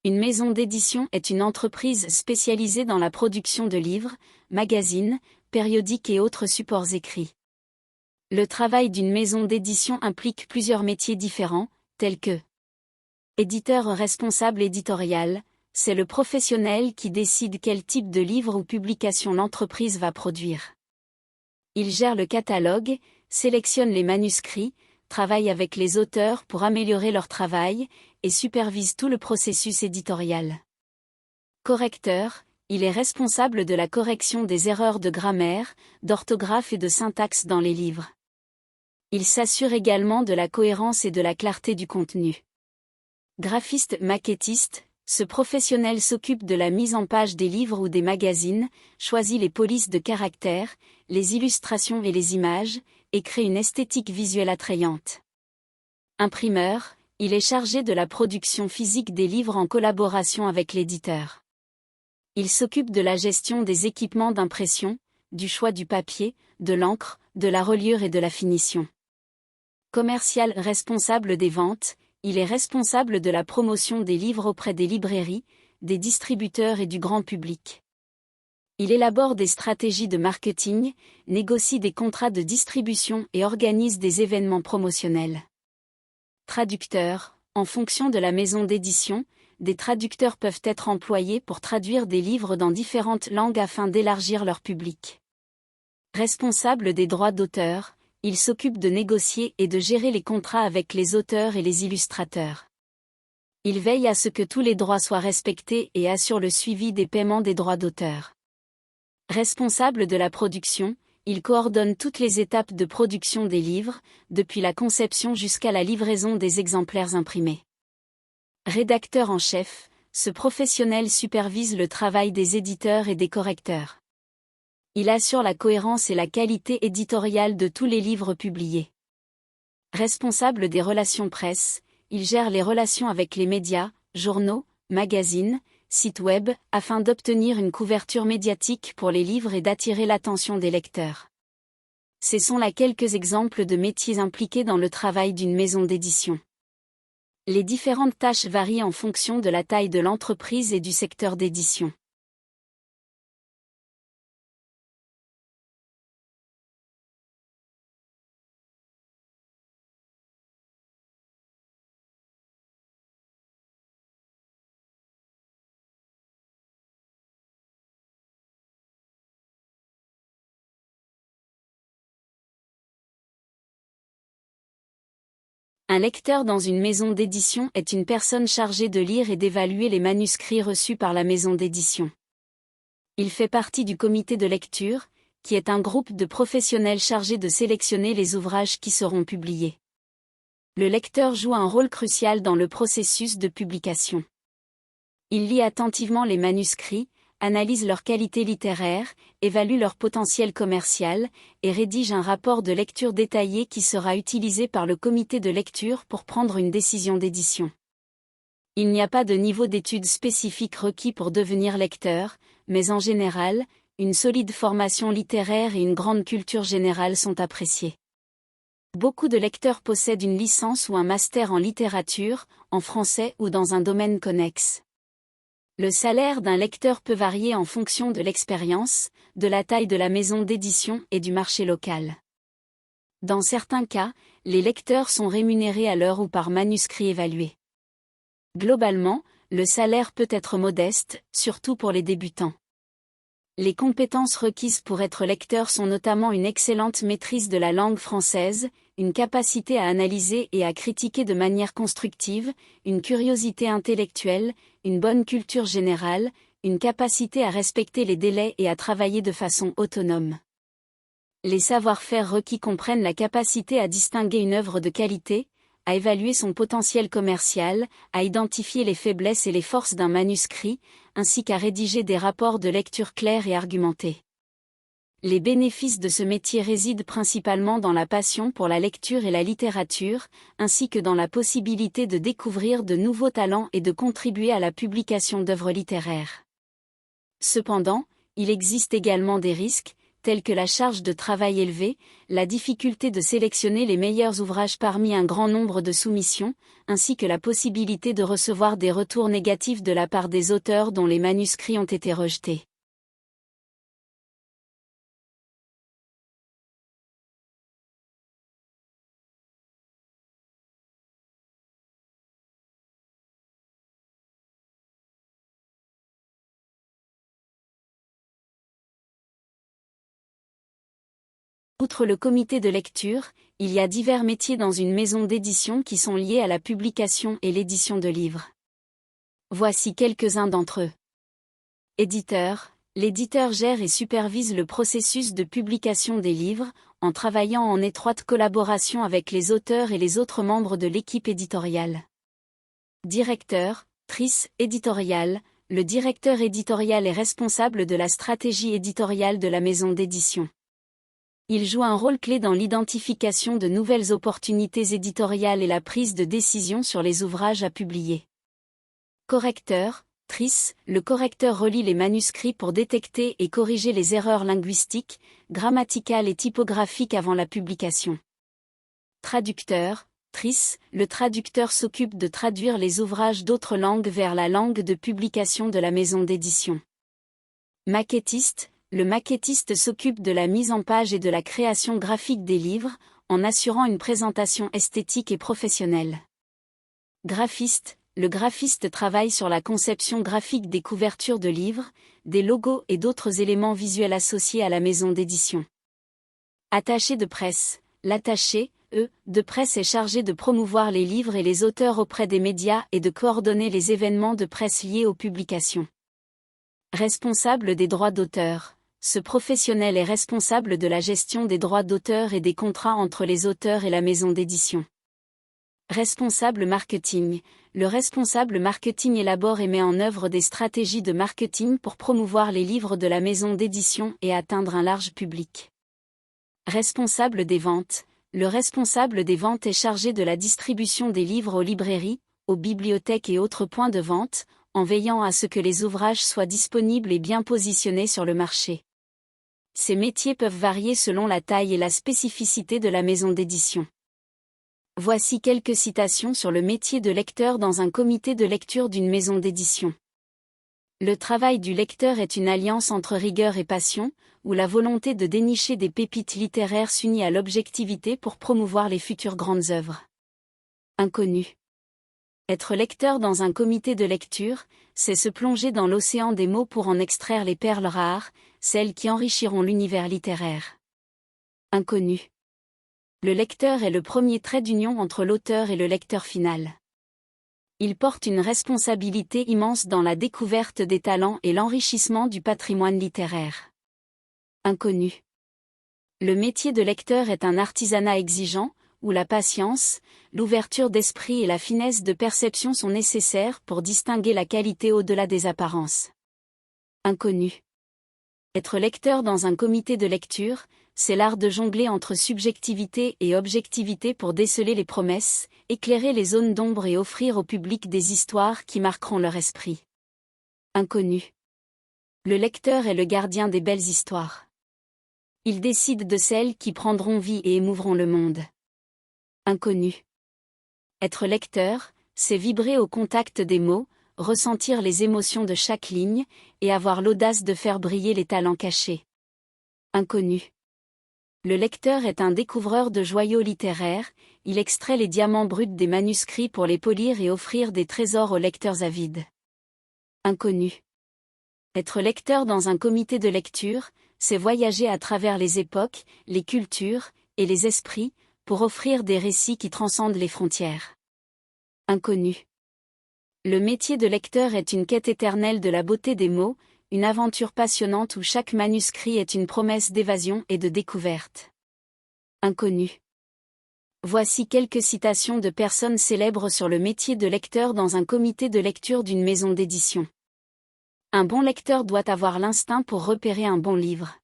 Une maison d'édition est une entreprise spécialisée dans la production de livres, magazines, périodiques et autres supports écrits. Le travail d'une maison d'édition implique plusieurs métiers différents, tels que éditeur responsable éditorial, c'est le professionnel qui décide quel type de livre ou publication l'entreprise va produire. Il gère le catalogue, sélectionne les manuscrits, travaille avec les auteurs pour améliorer leur travail, et supervise tout le processus éditorial. Correcteur, il est responsable de la correction des erreurs de grammaire, d'orthographe et de syntaxe dans les livres. Il s'assure également de la cohérence et de la clarté du contenu. Graphiste maquettiste, ce professionnel s'occupe de la mise en page des livres ou des magazines, choisit les polices de caractère, les illustrations et les images, et crée une esthétique visuelle attrayante. Imprimeur, il est chargé de la production physique des livres en collaboration avec l'éditeur. Il s'occupe de la gestion des équipements d'impression, du choix du papier, de l'encre, de la reliure et de la finition. Commercial responsable des ventes, il est responsable de la promotion des livres auprès des librairies, des distributeurs et du grand public. Il élabore des stratégies de marketing, négocie des contrats de distribution et organise des événements promotionnels. Traducteur, en fonction de la maison d'édition, des traducteurs peuvent être employés pour traduire des livres dans différentes langues afin d'élargir leur public. Responsable des droits d'auteur, il s'occupe de négocier et de gérer les contrats avec les auteurs et les illustrateurs. Il veille à ce que tous les droits soient respectés et assure le suivi des paiements des droits d'auteur. Responsable de la production, il coordonne toutes les étapes de production des livres, depuis la conception jusqu'à la livraison des exemplaires imprimés. Rédacteur en chef, ce professionnel supervise le travail des éditeurs et des correcteurs. Il assure la cohérence et la qualité éditoriale de tous les livres publiés. Responsable des relations presse, il gère les relations avec les médias, journaux, magazines, sites web, afin d'obtenir une couverture médiatique pour les livres et d'attirer l'attention des lecteurs. Ce sont là quelques exemples de métiers impliqués dans le travail d'une maison d'édition. Les différentes tâches varient en fonction de la taille de l'entreprise et du secteur d'édition. Un lecteur dans une maison d'édition est une personne chargée de lire et d'évaluer les manuscrits reçus par la maison d'édition. Il fait partie du comité de lecture, qui est un groupe de professionnels chargés de sélectionner les ouvrages qui seront publiés. Le lecteur joue un rôle crucial dans le processus de publication. Il lit attentivement les manuscrits, analyse leur qualité littéraire, évalue leur potentiel commercial, et rédige un rapport de lecture détaillé qui sera utilisé par le comité de lecture pour prendre une décision d'édition. Il n'y a pas de niveau d'études spécifique requis pour devenir lecteur, mais en général, une solide formation littéraire et une grande culture générale sont appréciées. Beaucoup de lecteurs possèdent une licence ou un master en littérature, en français ou dans un domaine connexe. Le salaire d'un lecteur peut varier en fonction de l'expérience, de la taille de la maison d'édition et du marché local. Dans certains cas, les lecteurs sont rémunérés à l'heure ou par manuscrit évalué. Globalement, le salaire peut être modeste, surtout pour les débutants. Les compétences requises pour être lecteur sont notamment une excellente maîtrise de la langue française, une capacité à analyser et à critiquer de manière constructive, une curiosité intellectuelle, une bonne culture générale, une capacité à respecter les délais et à travailler de façon autonome. Les savoir-faire requis comprennent la capacité à distinguer une œuvre de qualité, à évaluer son potentiel commercial, à identifier les faiblesses et les forces d'un manuscrit, ainsi qu'à rédiger des rapports de lecture clairs et argumentés. Les bénéfices de ce métier résident principalement dans la passion pour la lecture et la littérature, ainsi que dans la possibilité de découvrir de nouveaux talents et de contribuer à la publication d'œuvres littéraires. Cependant, il existe également des risques, tels que la charge de travail élevée, la difficulté de sélectionner les meilleurs ouvrages parmi un grand nombre de soumissions, ainsi que la possibilité de recevoir des retours négatifs de la part des auteurs dont les manuscrits ont été rejetés. Outre le comité de lecture, il y a divers métiers dans une maison d'édition qui sont liés à la publication et l'édition de livres. Voici quelques-uns d'entre eux. Éditeur. L'éditeur gère et supervise le processus de publication des livres, en travaillant en étroite collaboration avec les auteurs et les autres membres de l'équipe éditoriale. Directeur, éditorial. Le directeur éditorial est responsable de la stratégie éditoriale de la maison d'édition. Il joue un rôle clé dans l'identification de nouvelles opportunités éditoriales et la prise de décision sur les ouvrages à publier. Correcteur, le correcteur relit les manuscrits pour détecter et corriger les erreurs linguistiques, grammaticales et typographiques avant la publication. Traducteur, le traducteur s'occupe de traduire les ouvrages d'autres langues vers la langue de publication de la maison d'édition. Maquettiste. Le maquettiste s'occupe de la mise en page et de la création graphique des livres, en assurant une présentation esthétique et professionnelle. Graphiste. Le graphiste travaille sur la conception graphique des couvertures de livres, des logos et d'autres éléments visuels associés à la maison d'édition. Attaché de presse. L'attaché, de presse est chargé de promouvoir les livres et les auteurs auprès des médias et de coordonner les événements de presse liés aux publications. Responsable des droits d'auteur. Ce professionnel est responsable de la gestion des droits d'auteur et des contrats entre les auteurs et la maison d'édition. Responsable marketing. Le responsable marketing élabore et met en œuvre des stratégies de marketing pour promouvoir les livres de la maison d'édition et atteindre un large public. Responsable des ventes. Le responsable des ventes est chargé de la distribution des livres aux librairies, aux bibliothèques et autres points de vente, en veillant à ce que les ouvrages soient disponibles et bien positionnés sur le marché. Ces métiers peuvent varier selon la taille et la spécificité de la maison d'édition. Voici quelques citations sur le métier de lecteur dans un comité de lecture d'une maison d'édition. Le travail du lecteur est une alliance entre rigueur et passion, où la volonté de dénicher des pépites littéraires s'unit à l'objectivité pour promouvoir les futures grandes œuvres. Inconnu. Être lecteur dans un comité de lecture, c'est se plonger dans l'océan des mots pour en extraire les perles rares, celles qui enrichiront l'univers littéraire. Inconnu. Le lecteur est le premier trait d'union entre l'auteur et le lecteur final. Il porte une responsabilité immense dans la découverte des talents et l'enrichissement du patrimoine littéraire. Inconnu. Le métier de lecteur est un artisanat exigeant, où la patience, l'ouverture d'esprit et la finesse de perception sont nécessaires pour distinguer la qualité au-delà des apparences. Inconnu. Être lecteur dans un comité de lecture, c'est l'art de jongler entre subjectivité et objectivité pour déceler les promesses, éclairer les zones d'ombre et offrir au public des histoires qui marqueront leur esprit. Inconnu. Le lecteur est le gardien des belles histoires. Il décide de celles qui prendront vie et émouvront le monde. Inconnu. Être lecteur, c'est vibrer au contact des mots, ressentir les émotions de chaque ligne, et avoir l'audace de faire briller les talents cachés. Inconnu. Le lecteur est un découvreur de joyaux littéraires, il extrait les diamants bruts des manuscrits pour les polir et offrir des trésors aux lecteurs avides. Inconnu. Être lecteur dans un comité de lecture, c'est voyager à travers les époques, les cultures, et les esprits, pour offrir des récits qui transcendent les frontières. Inconnu. Le métier de lecteur est une quête éternelle de la beauté des mots, une aventure passionnante où chaque manuscrit est une promesse d'évasion et de découverte. Inconnu. Voici quelques citations de personnes célèbres sur le métier de lecteur dans un comité de lecture d'une maison d'édition. Un bon lecteur doit avoir l'instinct pour repérer un bon livre.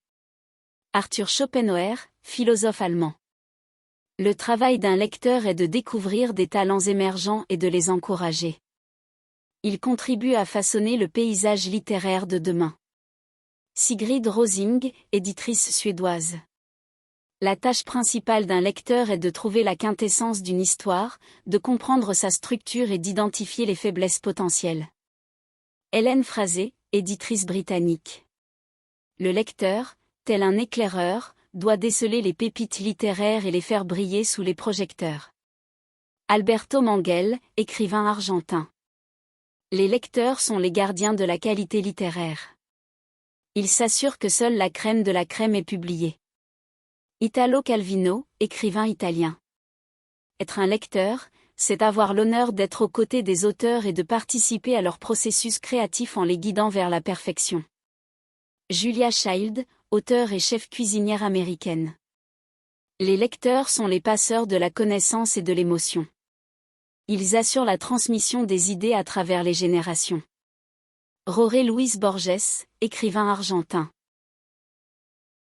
Arthur Schopenhauer, philosophe allemand. Le travail d'un lecteur est de découvrir des talents émergents et de les encourager. Il contribue à façonner le paysage littéraire de demain. Sigrid Rosing, éditrice suédoise. La tâche principale d'un lecteur est de trouver la quintessence d'une histoire, de comprendre sa structure et d'identifier les faiblesses potentielles. Hélène Frazé, éditrice britannique. Le lecteur, tel un éclaireur, doit déceler les pépites littéraires et les faire briller sous les projecteurs. Alberto Manguel, écrivain argentin. Les lecteurs sont les gardiens de la qualité littéraire. Ils s'assurent que seule la crème de la crème est publiée. Italo Calvino, écrivain italien. Être un lecteur, c'est avoir l'honneur d'être aux côtés des auteurs et de participer à leur processus créatif en les guidant vers la perfection. Julia Child, auteure et chef cuisinière américaine. Les lecteurs sont les passeurs de la connaissance et de l'émotion. Ils assurent la transmission des idées à travers les générations. Jorge Luis Borges, écrivain argentin.